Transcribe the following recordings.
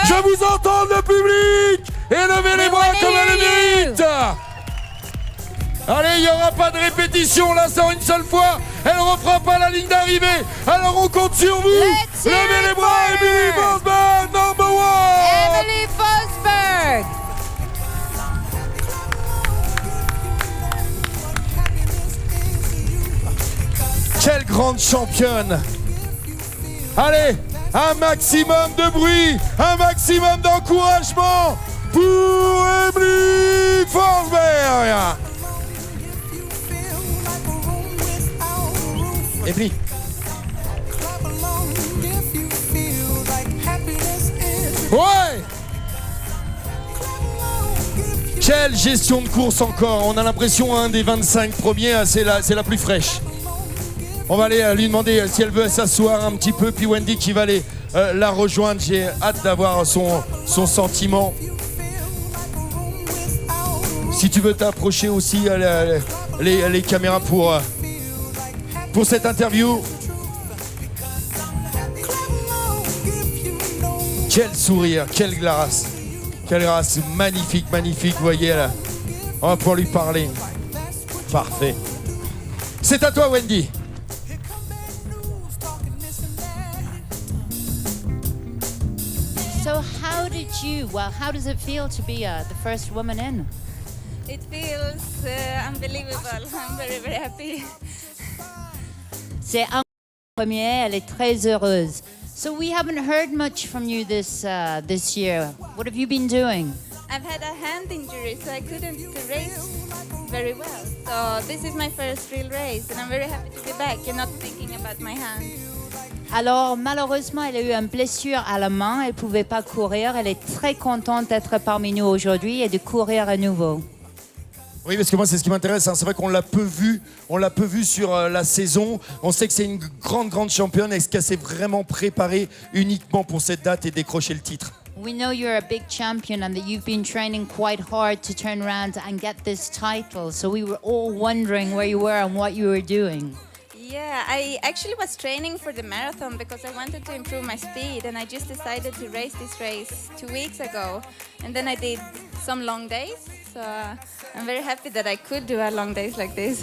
Je vous entends, le public. Et levez les bras comme elle le mérite. Allez, il n'y aura pas de répétition, là, c'est en une seule fois. Elle refera pas la ligne d'arrivée. Alors on compte sur vous. Levez les bras, Emily Forsberg, number one. Emily Forsberg. Quelle grande championne. Allez, un maximum de bruit, un maximum d'encouragement pour Emily Forsberg. Emily. Ouais. Quelle gestion de course encore. On a l'impression un des 25 premiers, c'est la plus fraîche. On va aller lui demander si elle veut s'asseoir un petit peu, puis Wendy qui va aller la rejoindre. J'ai hâte d'avoir son sentiment. Si tu veux t'approcher aussi les caméras pour cette interview. Quel sourire, quelle grâce, magnifique, magnifique, vous voyez là. On va pouvoir lui parler. Parfait. C'est à toi, Wendy. So how does it feel to be the first woman in? It feels unbelievable. I'm very, very happy. C'est un premier, elle est très heureuse. So we haven't heard much from you this year. What have you been doing? I've had a hand injury, so I couldn't race very well. So this is my first real race, and I'm very happy to be back and not thinking about my hand. Alors malheureusement, elle a eu une blessure à la main, elle ne pouvait pas courir. Elle est très contente d'être parmi nous aujourd'hui et de courir à nouveau. Oui, parce que moi, c'est ce qui m'intéresse. Hein. C'est vrai qu'on l'a peu vu sur la saison. On sait que c'est une grande championne. Est-ce qu'elle s'est vraiment préparée uniquement pour cette date et décrocher le titre? We know you're a big champion and that you've been training quite hard to turn around and get this title. So we were all wondering where you were and what you were doing. Yeah, I actually was training for the marathon because I wanted to improve my speed, and I just decided to race this race 2 weeks ago. And then I did some long days, so I'm very happy that I could do a long days like this.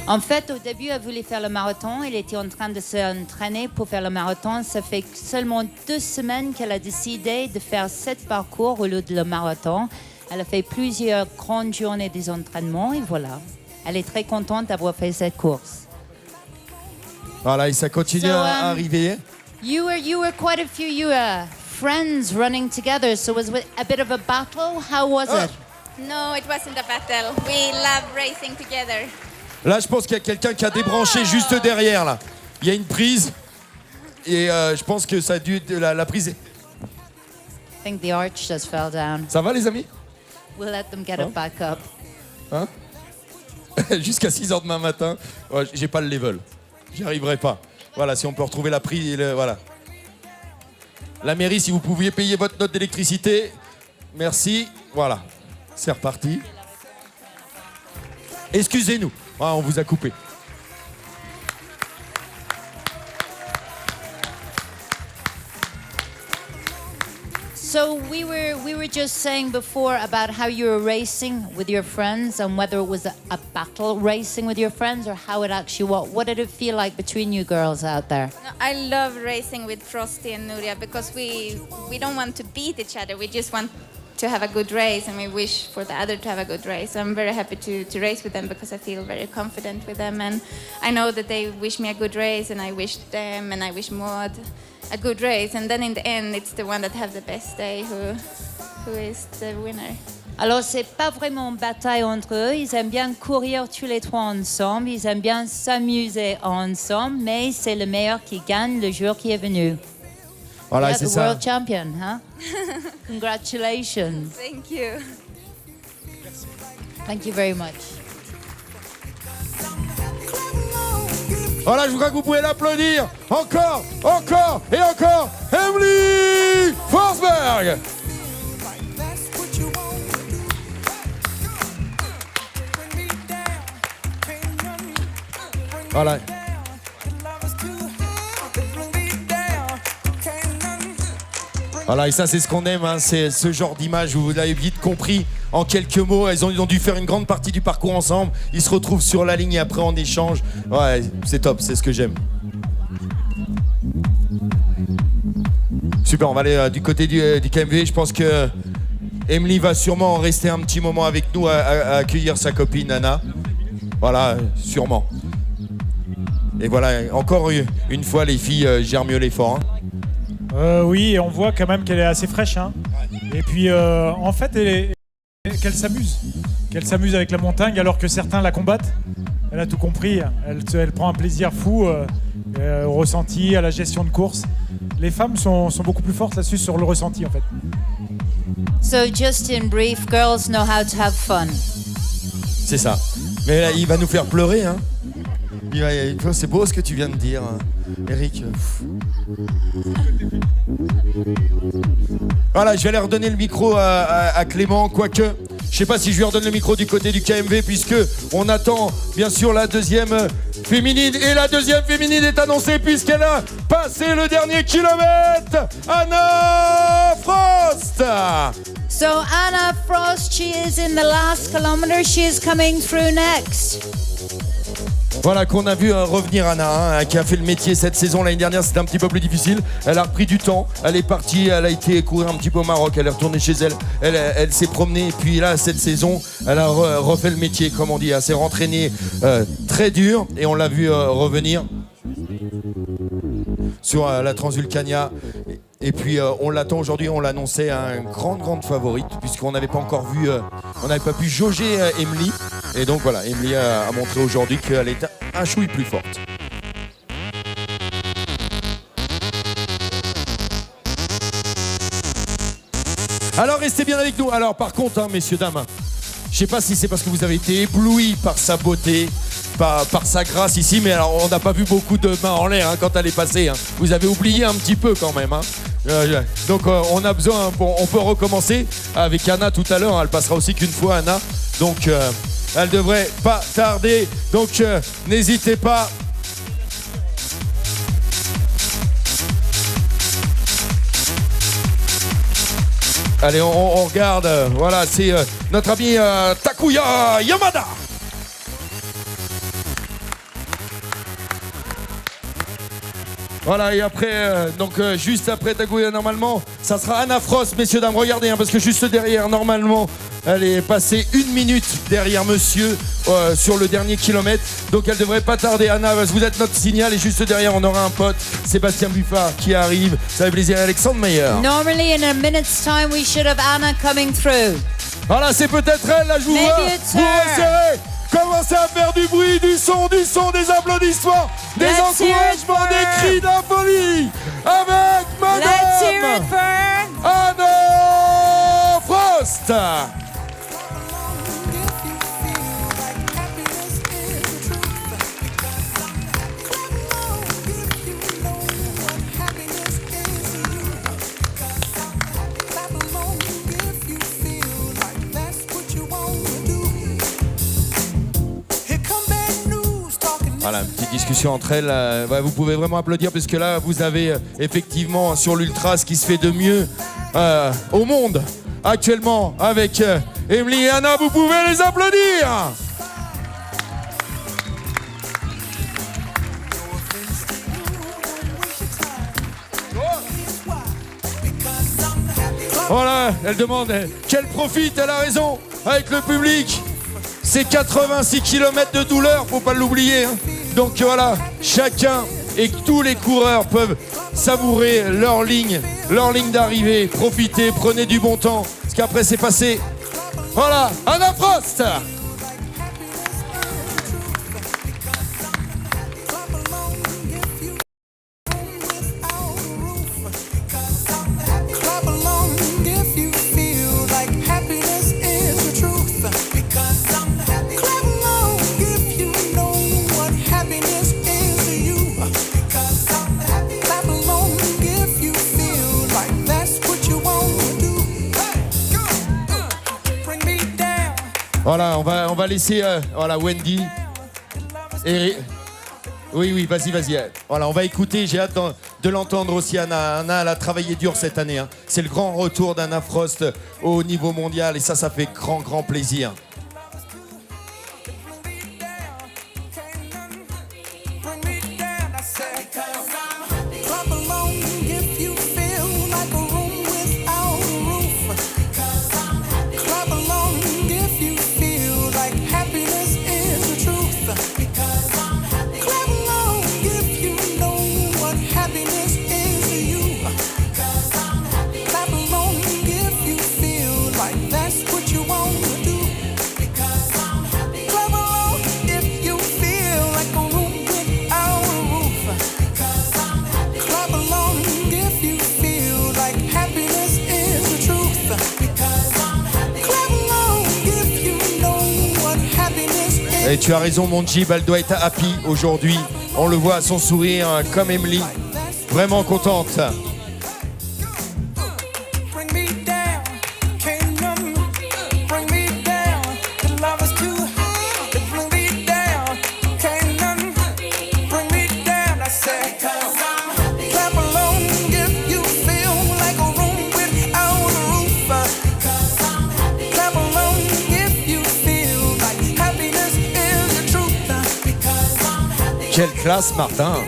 En fait, au début, elle voulait faire le marathon. Elle était en train de s'entraîner pour faire le marathon. Ça fait seulement 2 semaines qu'elle a décidé de faire 7 parcours au lieu de le marathon. Elle a fait plusieurs grandes journées des entraînements et voilà. Elle est très contente d'avoir fait cette course. Voilà, et ça continue à arriver. You were quite a few friends running together, so was it a bit of a battle? How was it? No, it wasn't a battle. We love racing together. Là, je pense qu'il y a quelqu'un qui a débranché juste derrière, là. Il y a une prise, et je pense que ça a dû... La prise... I think the arch just fell down. Ça va, les amis? We'll let them get it back up. Hein? Jusqu'à 6h demain matin, ouais, j'ai pas le level. J'y arriverai pas. Voilà, si on peut retrouver la prise, voilà. La mairie, si vous pouviez payer votre note d'électricité, merci. Voilà, c'est reparti. Excusez-nous, on vous a coupé. So we were just saying before about how you were racing with your friends and whether it was a battle racing with your friends or how it actually was. What did it feel like between you girls out there? No, I love racing with Frosty and Nuria because we don't want to beat each other. We just want to have a good race, and we wish for the other to have a good race. So I'm very happy to race with them because I feel very confident with them, and I know that they wish me a good race, and I wish them and I wish Maud a good race, and then in the end it's the one that has the best day who is the winner. Alors c'est pas vraiment une bataille entre eux, ils aiment bien courir tous les trois ensemble, ils aiment bien s'amuser ensemble, mais c'est le meilleur qui gagne le jour qui est venu. Voilà, Yeah, c'est the ça. world champion, huh? Congratulations. Thank you. Thank you very much. Voilà, je voudrais que vous pouvez l'applaudir. Encore, encore et encore. Emily Forsberg. Voilà. Voilà, et ça c'est ce qu'on aime, hein, c'est ce genre d'image où vous l'avez vite compris en quelques mots. Ils ont dû faire une grande partie du parcours ensemble. Ils se retrouvent sur la ligne et après en échange. Ouais, c'est top, c'est ce que j'aime. Super, on va aller du côté du KMV. Je pense que Emily va sûrement rester un petit moment avec nous à accueillir sa copine Anna. Voilà, sûrement. Et voilà, encore une fois, les filles gèrent mieux l'effort. Hein. Oui, et on voit quand même qu'elle est assez fraîche. Hein. Et puis, en fait, qu'elle s'amuse. Qu'elle s'amuse avec la montagne alors que certains la combattent. Elle a tout compris. Elle prend un plaisir fou au ressenti, à la gestion de course. Les femmes sont beaucoup plus fortes là-dessus sur le ressenti, en fait. So just in brief, girls know how to have fun. C'est ça. Mais là, il va nous faire pleurer, hein. C'est beau ce que tu viens de dire, hein. Eric. Voilà, je vais aller redonner le micro à Clément, quoique je sais pas si je lui redonne le micro du côté du KMV, puisque on attend bien sûr la deuxième féminine, et la deuxième féminine est annoncée puisqu'elle a passé le dernier kilomètre. Anna Frost. So Anna Frost, she is in the last kilometer. She is coming through next. Voilà qu'on a vu revenir Anna, hein, qui a fait le métier cette saison. L'année dernière, c'était un petit peu plus difficile. Elle a repris du temps. Elle est partie, elle a été courir un petit peu au Maroc. Elle est retournée chez elle. Elle s'est promenée. Et puis là, cette saison, elle a refait le métier, comme on dit. Elle s'est rentraînée très dur. Et on l'a vu revenir sur la Transvulcania. Et puis on l'attend aujourd'hui, on l'annonçait une grande favorite, puisqu'on n'avait pas encore vu, on n'avait pas pu jauger Emily. Et donc voilà, Emily a montré aujourd'hui qu'elle est un chouille plus forte. Alors restez bien avec nous. Alors par contre, hein, messieurs, dames, je sais pas si c'est parce que vous avez été éblouis par sa beauté, par sa grâce ici, mais alors on n'a pas vu beaucoup de mains en l'air, hein, quand elle est passée. Hein. Vous avez oublié un petit peu quand même. Hein. Donc on a besoin, on peut recommencer avec Anna tout à l'heure. Elle passera aussi qu'une fois, Anna. Donc elle devrait pas tarder. Donc n'hésitez pas. Allez, on regarde. Voilà, c'est notre ami Takuya Yamada. Voilà, et après, juste après Takuya, normalement, ça sera Anna Frost, messieurs, dames. Regardez, hein, parce que juste derrière, normalement, elle est passée 1 minute derrière monsieur sur le dernier kilomètre. Donc elle devrait pas tarder. Anna, vous êtes notre signal. Et juste derrière, on aura un pote, Sébastien Buffard, qui arrive. Ça fait plaisir. Alexandre Meyer. Normally, in a minute's time, we should have Anna coming through. Voilà, c'est peut-être elle. Là, je vous Maybe vois. it's Vous her. resserrez. Commencez à faire du bruit, du son, des applaudissements, des Let's hear it encouragements, for des her. cris de la folie avec Let's hear it Madame for her. Anna Frost. Voilà, une petite discussion entre elles. Vous pouvez vraiment applaudir parce que là, vous avez effectivement sur l'Ultra ce qui se fait de mieux au monde actuellement avec Emily et Anna. Vous pouvez les applaudir. Voilà, elle demande qu'elle profite, elle a raison, avec le public. C'est 86 km de douleur, faut pas l'oublier. Hein. Donc voilà, chacun et tous les coureurs peuvent savourer leur ligne d'arrivée. Profitez, prenez du bon temps, parce qu'après c'est passé. Voilà, Anna Frost. Voilà, on va laisser voilà, Wendy, Oui, vas-y. Voilà, on va écouter, j'ai hâte de l'entendre aussi, Anna. Anna, elle a travaillé dur cette année. Hein. C'est le grand retour d'Anna Frost au niveau mondial et ça fait grand plaisir. Et tu as raison, mon Jib, elle doit être happy aujourd'hui. On le voit à son sourire, hein, comme Emily. Vraiment contente. Quelle classe, Martin!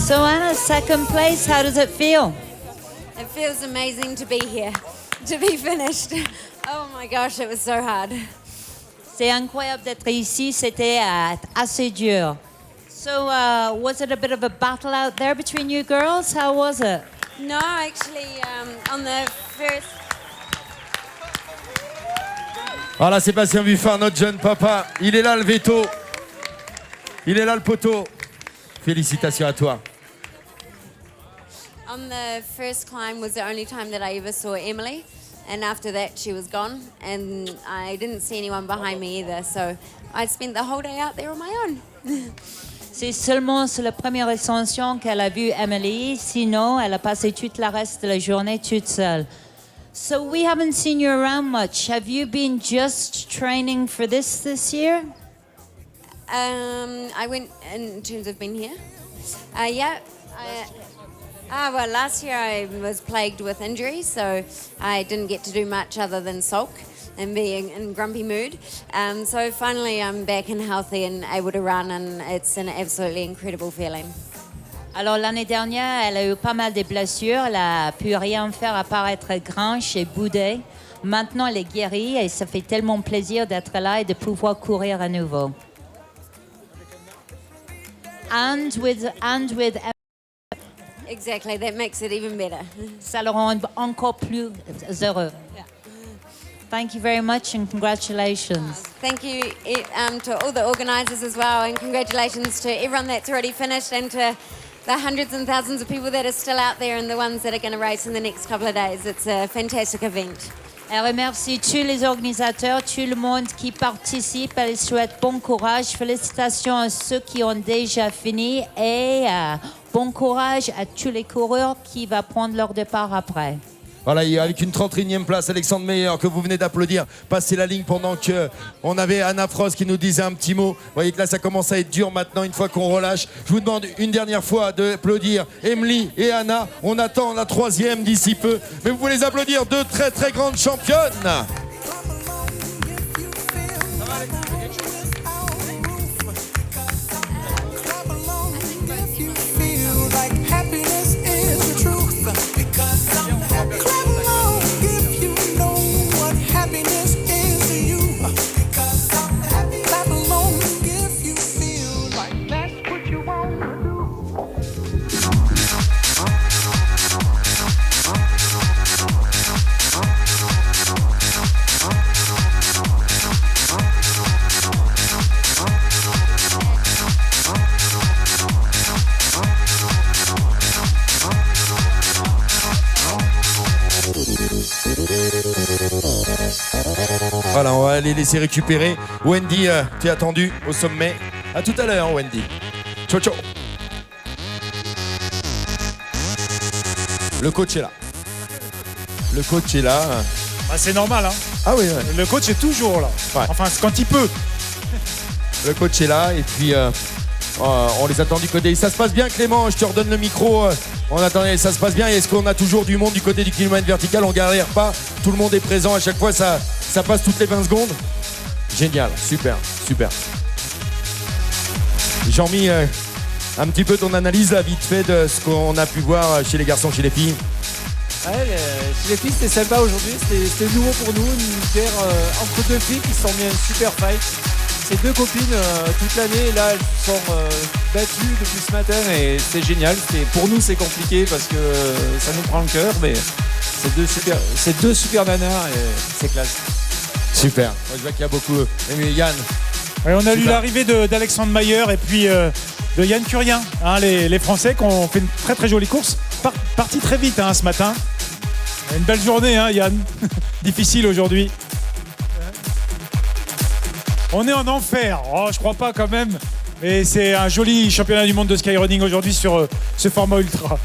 So Anna, second place, how does it feel? It feels amazing to be here, to be finished. Oh my gosh, it was so hard. C'est incroyable d'être ici, c'était assez dur. So was it a bit of a battle out there between you girls? How was it? No, actually, on the first... Voilà, Sébastien Buffard, notre jeune papa. Il est là, le veto. Il est là, le poteau. Félicitations à toi. On the first climb was the only time that I ever saw Emily. And after that, she was gone. And I didn't see anyone behind me either. So I spent the whole day out there on my own. C'est seulement sur la première ascension qu'elle a vu Emily. Sinon, elle a passé toute la reste de la journée toute seule. So we haven't seen you around much. Have you been just training for this year? I went in terms of being here. Yeah. Well, last year I was plagued with injuries, so I didn't get to do much other than sulk and be in grumpy mood. So finally I'm back and healthy and able to run, and it's an absolutely incredible feeling. Alors l'année dernière, elle a eu pas mal de blessures. Elle a pu rien faire à part être grinche et bouder. Maintenant, elle est guérie et ça fait tellement plaisir d'être là et de pouvoir courir à nouveau. And with Exactly, that makes it even better. ça le rend encore plus heureux. Yeah. Thank you very much and congratulations. Thank you to all the organisers as well, and congratulations to everyone that's already finished and to the hundreds and thousands of people that are still out there and the ones that are going to race in the next couple of days. It's a fantastic event. Elle remercie tous les organisateurs, tout le monde qui participe. Elle souhaite bon courage. Félicitations à ceux qui ont déjà fini et bon courage à tous les coureurs qui vont prendre leur départ après. Voilà, avec une 31e place, Alexandre Meyer, que vous venez d'applaudir, passer la ligne pendant qu'on avait Anna Frost qui nous disait un petit mot. Vous voyez que là, ça commence à être dur maintenant, une fois qu'on relâche. Je vous demande une dernière fois d'applaudir Emily et Anna. On attend la 3e d'ici peu. Mais vous pouvez les applaudir, deux très très grandes championnes. Voilà, on va les laisser récupérer. Wendy, tu es attendu au sommet. À tout à l'heure, Wendy. Ciao, ciao. Le coach est là. Le coach est là. Bah, c'est normal, hein. Ah oui, ouais. Le coach est toujours là. Ouais. Enfin, c'est quand il peut. Le coach est là et puis on les attend du côté. Ça se passe bien, Clément, je te redonne le micro. On attendait, ça se passe bien. Est-ce qu'on a toujours du monde du côté du kilomètre vertical? On galère pas, tout le monde est présent à chaque fois, ça passe toutes les 20 secondes. Génial, super, super. Jean-Mi, un petit peu ton analyse là, vite fait de ce qu'on a pu voir chez les garçons, chez les filles. Ouais, chez les filles c'était sympa aujourd'hui, c'était nouveau pour nous, une paire entre deux filles qui se sont mis un super fight. Ces deux copines toute l'année, là elles sont battues depuis ce matin et c'est génial. Pour nous c'est compliqué parce que ça nous prend le cœur, mais c'est deux super nanas et c'est classe. Super, moi, je vois qu'il y a beaucoup. Et Yann. Ouais, on a eu Super. l'arrivée d'Alexandre Mayer et puis de Yann Curien, hein, les Français qui ont fait une très très jolie course. Parti très vite hein, ce matin. Une belle journée, hein, Yann. Difficile aujourd'hui. On est en enfer. Oh, je crois pas quand même. Mais c'est un joli championnat du monde de skyrunning aujourd'hui sur ce format ultra.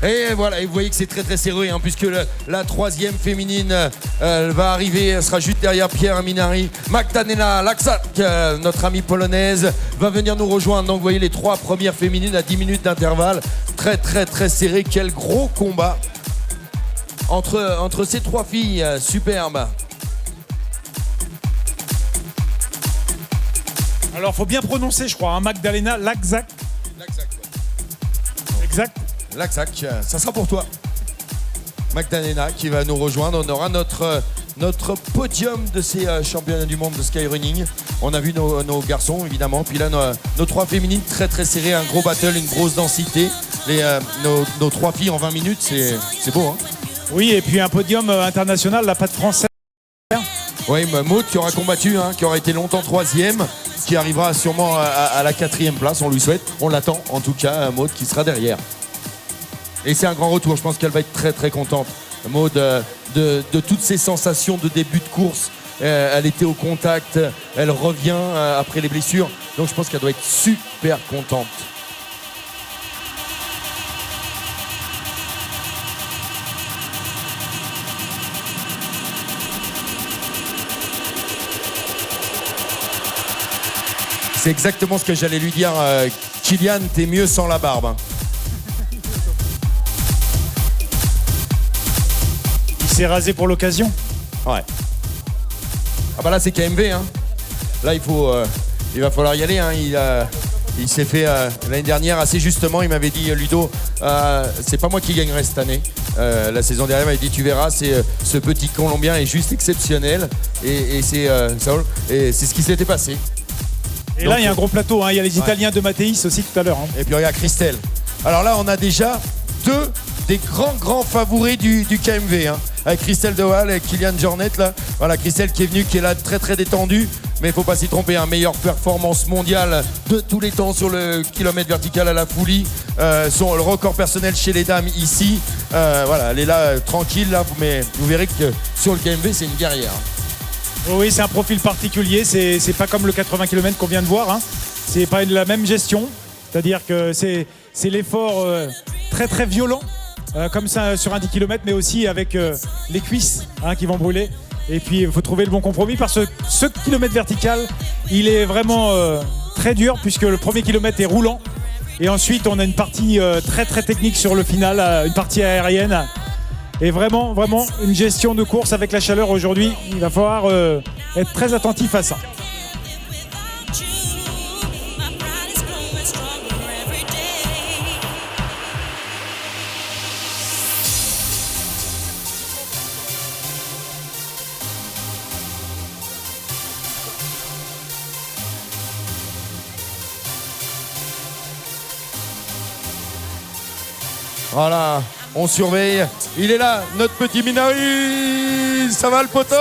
Et voilà, et vous voyez que c'est très très serré hein, puisque la troisième féminine elle va arriver, elle sera juste derrière Pierre Minari. Magdalena Laxak, notre amie polonaise, va venir nous rejoindre. Donc vous voyez les trois premières féminines à 10 minutes d'intervalle. Très très très serré, quel gros combat entre ces trois filles, superbe. Alors faut bien prononcer je crois, hein, Magdalena Laxak. Exact. Laxak, ça sera pour toi. Magdalena qui va nous rejoindre. On aura notre podium de ces championnats du monde de skyrunning. On a vu nos garçons évidemment. Puis là, nos trois féminines très très serrées. Un gros battle, une grosse densité. Nos trois filles en 20 minutes, c'est beau. Hein. Oui, et puis un podium international, la patte française. Oui, Maud qui aura combattu, hein, qui aura été longtemps troisième, qui arrivera sûrement à la 4e place. On lui souhaite. On l'attend en tout cas, Maud qui sera derrière. Et c'est un grand retour, je pense qu'elle va être très très contente. Maud, de toutes ses sensations de début de course, elle était au contact, elle revient après les blessures, donc je pense qu'elle doit être super contente. C'est exactement ce que j'allais lui dire, Kylian, t'es mieux sans la barbe. Hein. Il s'est rasé pour l'occasion. Ouais. Ah bah là c'est KMV hein. Là il va falloir y aller hein. Il s'est fait l'année dernière assez justement, il m'avait dit Ludo, c'est pas moi qui gagnerai cette année. La saison dernière il m'avait dit tu verras, ce petit Colombien est juste exceptionnel et c'est ce qui s'était passé. Et donc, là il y a un gros plateau, hein. Il y a les Italiens de Matteis aussi tout à l'heure. Hein. Et puis regarde Christelle. Alors là on a déjà deux des grands favoris du KMV hein. Avec Christelle Dewal et Kylian Jornet là. Voilà, Christelle qui est venue, qui est là très très détendue. Mais il ne faut pas s'y tromper, hein. Meilleure performance mondiale de tous les temps sur le kilomètre vertical à la Foulie. Le record personnel chez les dames ici. Voilà, elle est là tranquille là, mais vous verrez que sur le KMV c'est une guerrière. Oh oui, c'est un profil particulier, c'est pas comme le 80 km qu'on vient de voir. Hein. C'est pas la même gestion. C'est-à-dire que c'est l'effort très très violent. Comme ça sur un 10 km, mais aussi avec les cuisses hein, qui vont brûler. Et puis il faut trouver le bon compromis parce que ce kilomètre vertical, il est vraiment très dur puisque le premier kilomètre est roulant. Et ensuite on a une partie très très technique sur le final, une partie aérienne. Et vraiment une gestion de course avec la chaleur aujourd'hui. Il va falloir être très attentif à ça. Voilà, on surveille. Il est là, notre petit Minari. Ça va le poteau?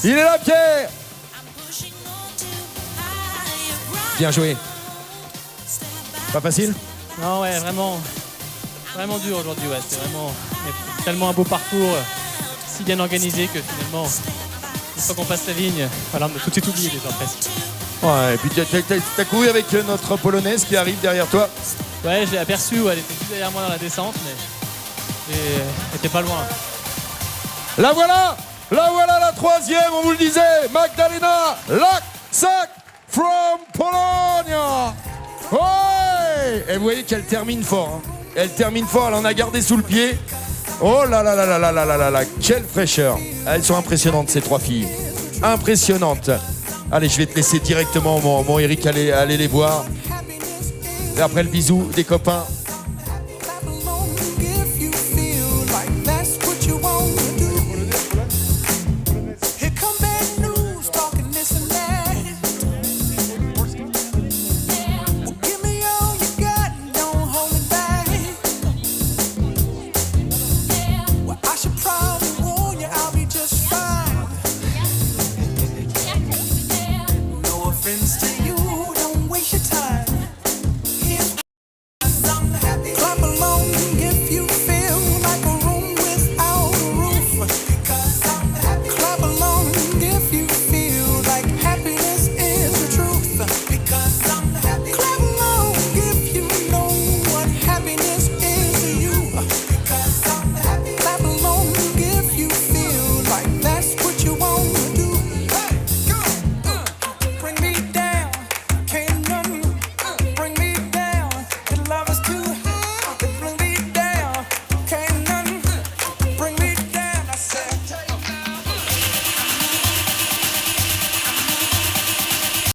Il est là, Pierre. Bien joué. Pas facile? Non, ouais, vraiment dur aujourd'hui. Ouais. C'est vraiment tellement un beau parcours. si bien organisé que finalement, une fois qu'on passe la ligne, voilà, on a tout de suite oublié déjà presque. Ouais, et puis t'as couru avec notre polonaise qui arrive derrière toi. Ouais, je l'ai aperçue, elle était juste derrière moi dans la descente, mais elle était pas loin. La voilà la troisième, on vous le disait, Magdalena Laksak from Pologne. Ouais. Et vous voyez qu'elle termine fort. Hein. Elle termine fort, elle en a gardé sous le pied. Oh là là là là là là là là là, quelle fraîcheur. Elles sont impressionnantes ces trois filles. Impressionnantes. Allez, je vais te laisser directement, mon Eric, aller les voir. Et après le bisou des copains.